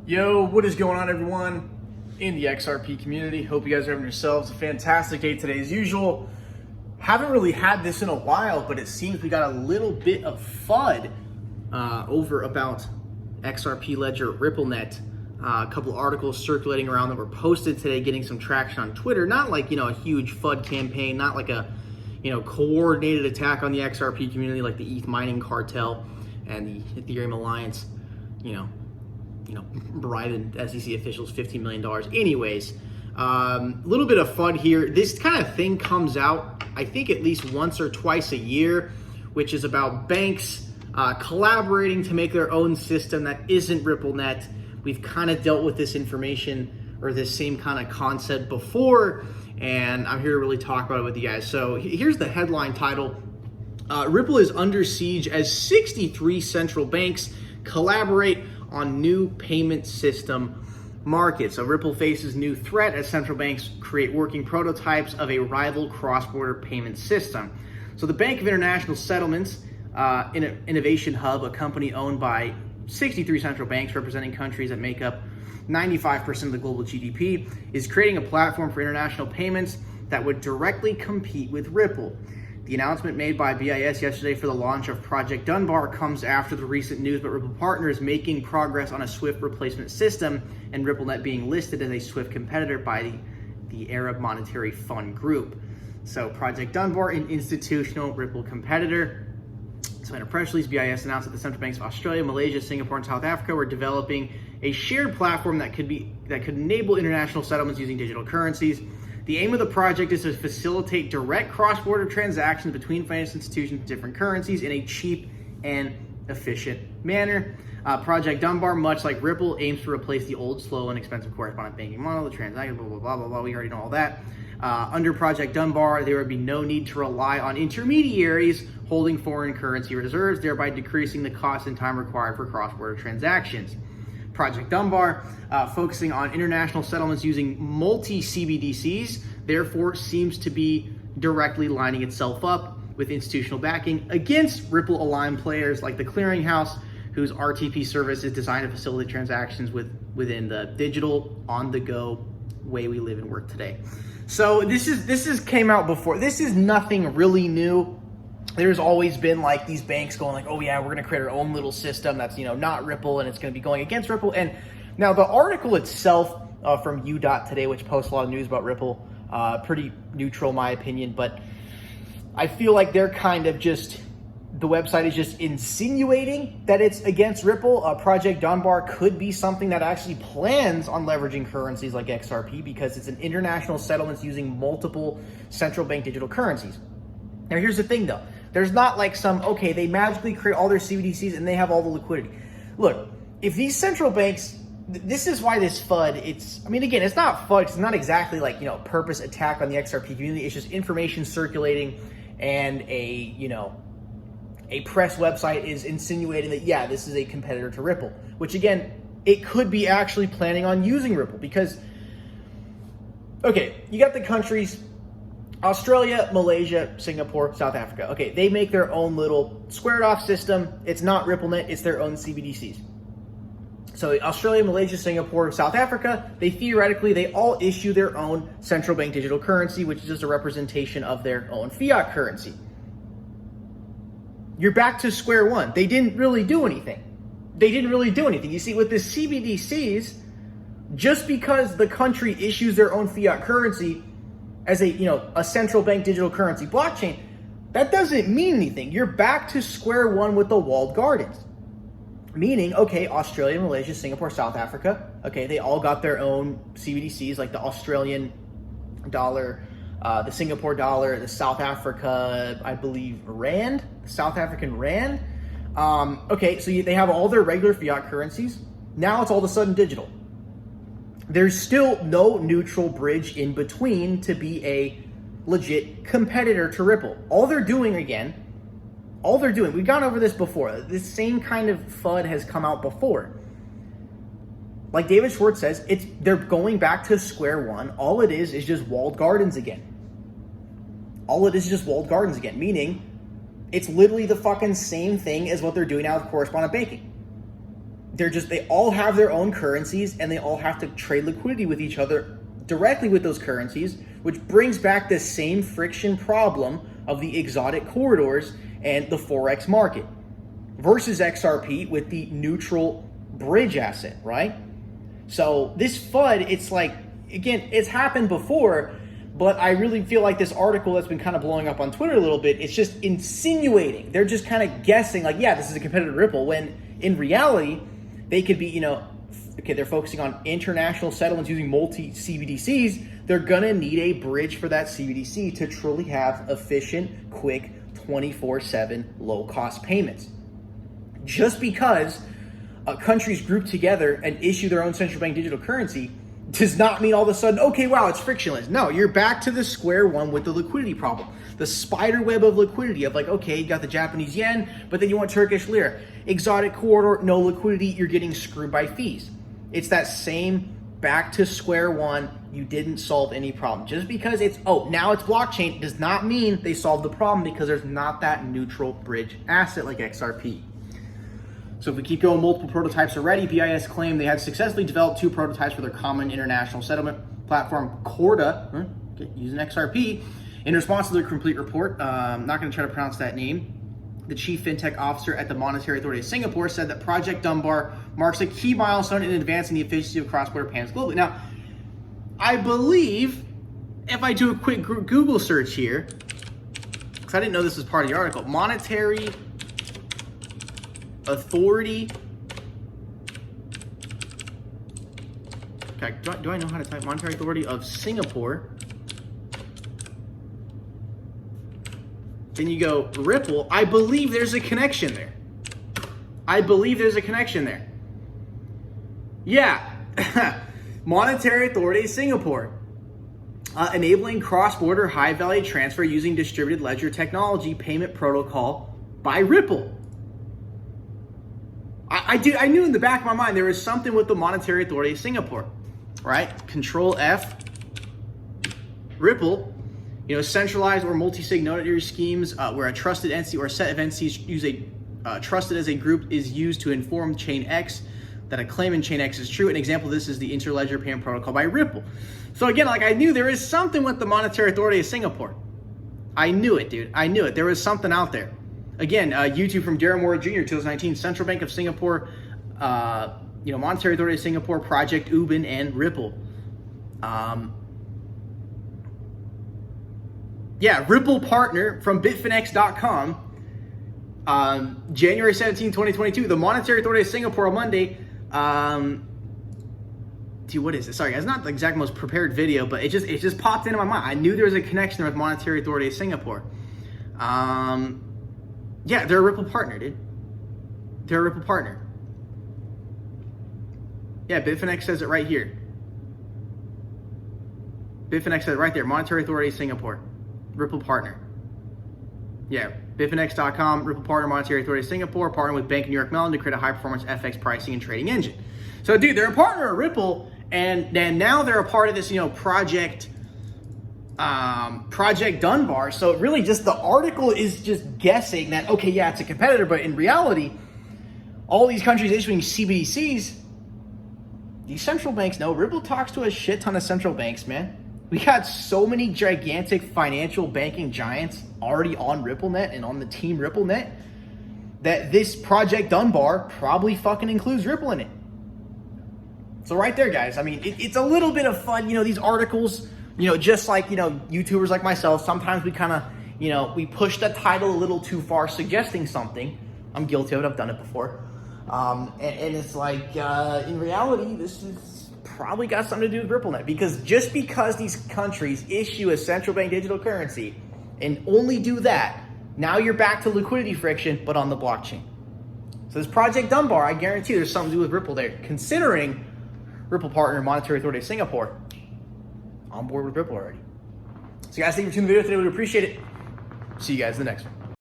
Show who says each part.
Speaker 1: Yo, what is going on, everyone in the XRP community? Hope you guys are having yourselves a fantastic day today as usual. Haven't really had this in a while, but it seems we got a little bit of FUD over about XRP ledger RippleNet. A couple articles circulating around that were posted today, getting some traction on Twitter. Not like, a huge FUD campaign, not like a, coordinated attack on the XRP community like the ETH mining cartel and the Ethereum Alliance, bribing SEC officials $15 million. Anyways, a little bit of FUD here. This kind of thing comes out, I think, at least once or twice a year, which is about banks collaborating to make their own system that isn't RippleNet. We've kind of dealt with this information or this same kind of concept before, and I'm here to really talk about it with you guys. So here's the headline title. Ripple is under siege as 63 central banks collaborate on new payment system market. So Ripple faces new threat as central banks create working prototypes of a rival cross-border payment system. So the Bank of International Settlements, Innovation Hub, a company owned by 63 central banks representing countries that make up 95% of the global GDP, is creating a platform for international payments that would directly compete with Ripple. The announcement made by BIS yesterday for the launch of Project Dunbar comes after the recent news about Ripple partners making progress on a SWIFT replacement system and RippleNet being listed as a SWIFT competitor by the Arab Monetary Fund Group. So Project Dunbar, an institutional Ripple competitor. So in a press release, BIS announced that the central banks of Australia, Malaysia, Singapore, and South Africa were developing a shared platform that could enable international settlements using digital currencies. The aim of the project is to facilitate direct cross-border transactions between financial institutions with different currencies in a cheap and efficient manner. Project Dunbar, much like Ripple, aims to replace the old, slow, and expensive correspondent banking model, the transaction, blah, blah, blah, blah, blah. We already know all that. Under Project Dunbar, there would be no need to rely on intermediaries holding foreign currency reserves, thereby decreasing the cost and time required for cross-border transactions. Project Dunbar, focusing on international settlements using multi-CbdCs, therefore seems to be directly lining itself up with institutional backing against Ripple-aligned players like the Clearinghouse, whose RTP service is designed to facilitate transactions within the digital, on-the-go way we live and work today. So this is came out before. This is nothing really new. There's always been like these banks going like, oh yeah, we're going to create our own little system that's, not Ripple, and it's going to be going against Ripple. And now the article itself from U.Today, which posts a lot of news about Ripple, pretty neutral in my opinion, but I feel like they're kind of just, the website is just insinuating that it's against Ripple. Project Dunbar could be something that actually plans on leveraging currencies like XRP because it's an international settlements using multiple central bank digital currencies. Now here's the thing though. There's not like they magically create all their CBDCs and they have all the liquidity. Look, if these central banks, this is why this FUD, it's not FUD, it's not exactly like, purpose attack on the XRP community. It's just information circulating and a press website is insinuating that, yeah, this is a competitor to Ripple, which again, it could be actually planning on using Ripple because, you got the countries, Australia, Malaysia, Singapore, South Africa. Okay, they make their own little squared off system. It's not RippleNet, it's their own CBDCs. So Australia, Malaysia, Singapore, South Africa, they all issue their own central bank digital currency, which is just a representation of their own fiat currency. You're back to square one. They didn't really do anything. You see, with the CBDCs, just because the country issues their own fiat currency as a central bank digital currency blockchain, that doesn't mean anything. You're back to square one with the walled gardens. Meaning, Australia, Malaysia, Singapore, South Africa, they all got their own CBDCs, like the Australian dollar, the Singapore dollar, the South Africa, I believe, rand, South African rand. So they have all their regular fiat currencies. Now it's all of a sudden digital. There's still no neutral bridge in between to be a legit competitor to Ripple. All they're doing, we've gone over this before. This same kind of FUD has come out before. Like David Schwartz says, they're going back to square one. All it is just walled gardens again. Meaning it's literally the fucking same thing as what they're doing now with correspondent banking. they all have their own currencies, and they all have to trade liquidity with each other directly with those currencies, which brings back the same friction problem of the exotic corridors and the Forex market versus XRP with the neutral bridge asset, right? So this FUD, it's like, again, it's happened before, but I really feel like this article that's been kind of blowing up on Twitter a little bit, it's just insinuating. They're just kind of guessing like, yeah, this is a competitor to Ripple, when in reality, they could be, okay, they're focusing on international settlements using multi-CBDCs. They're going to need a bridge for that CBDC to truly have efficient, quick, 24/7 low-cost payments. Just because countries group together and issue their own central bank digital currency does not mean all of a sudden, okay, wow, it's frictionless. No, you're back to the square one with the liquidity problem. The spider web of liquidity of like, okay, you got the Japanese yen, but then you want Turkish lira. Exotic corridor, no liquidity, you're getting screwed by fees. It's that same back to square one. You didn't solve any problem. Just because now it's blockchain does not mean they solved the problem, because there's not that neutral bridge asset like XRP. So if we keep going, multiple prototypes already. BIS claimed they had successfully developed 2 prototypes for their common international settlement platform, Corda, using XRP. In response to their complete report, I'm not going to try to pronounce that name, the chief fintech officer at the Monetary Authority of Singapore said that Project Dunbar marks a key milestone in advancing the efficiency of cross-border payments globally. Now, I believe, if I do a quick Google search here, because I didn't know this was part of the article, Monetary Authority. Okay, do I know how to type Monetary Authority of Singapore? Then you go Ripple. I believe there's a connection there. Yeah. Monetary Authority of Singapore. Enabling cross-border high-value transfer using distributed ledger technology payment protocol by Ripple. I knew in the back of my mind there was something with the Monetary Authority of Singapore, right? Control F, Ripple. Centralized or multi-sig notary schemes where a trusted entity or a set of entities use trusted as a group is used to inform Chain X that a claim in Chain X is true. An example of this is the Interledger Payment Protocol by Ripple. So again, like I knew there is something with the Monetary Authority of Singapore. I knew it, dude. I knew it. There was something out there. Again, YouTube from Darren Moore Jr. 2019, Central Bank of Singapore, Monetary Authority of Singapore, Project Ubin, and Ripple. Ripple partner from Bitfinex.com, January 17, 2022. The Monetary Authority of Singapore on Monday. What is it? Sorry, guys, not the exact most prepared video, but it just popped into my mind. I knew there was a connection with Monetary Authority of Singapore. They're a Ripple partner, dude. They're a Ripple partner. Yeah, Bitfinex says it right here. Bitfinex says it right there. Monetary Authority of Singapore. Ripple partner. Yeah, Bitfinex.com, Ripple partner, Monetary Authority of Singapore, partner with Bank of New York Mellon to create a high-performance FX pricing and trading engine. So, dude, they're a partner of Ripple, and now they're a part of this, Project Dunbar. So really just the article is just guessing that, okay, yeah, it's a competitor, but in reality, all these countries issuing CBDCs, these central banks know. Ripple talks to a shit ton of central banks, man. We got so many gigantic financial banking giants already on RippleNet and on the team RippleNet that this Project Dunbar probably fucking includes Ripple in it. So right there, guys, I mean, it's a little bit of fun, these articles, just like, YouTubers like myself, sometimes we kind of, we push the title a little too far, suggesting something. I'm guilty of it. I've done it before. And it's like, in reality, this is probably got something to do with RippleNet, because just because these countries issue a central bank digital currency and only do that, now you're back to liquidity friction, but on the blockchain. So this Project Dunbar, I guarantee there's something to do with Ripple there, considering Ripple partner Monetary Authority of Singapore on board with Ripple already. So guys, thank you for tuning in the video today. We appreciate it. See you guys in the next one.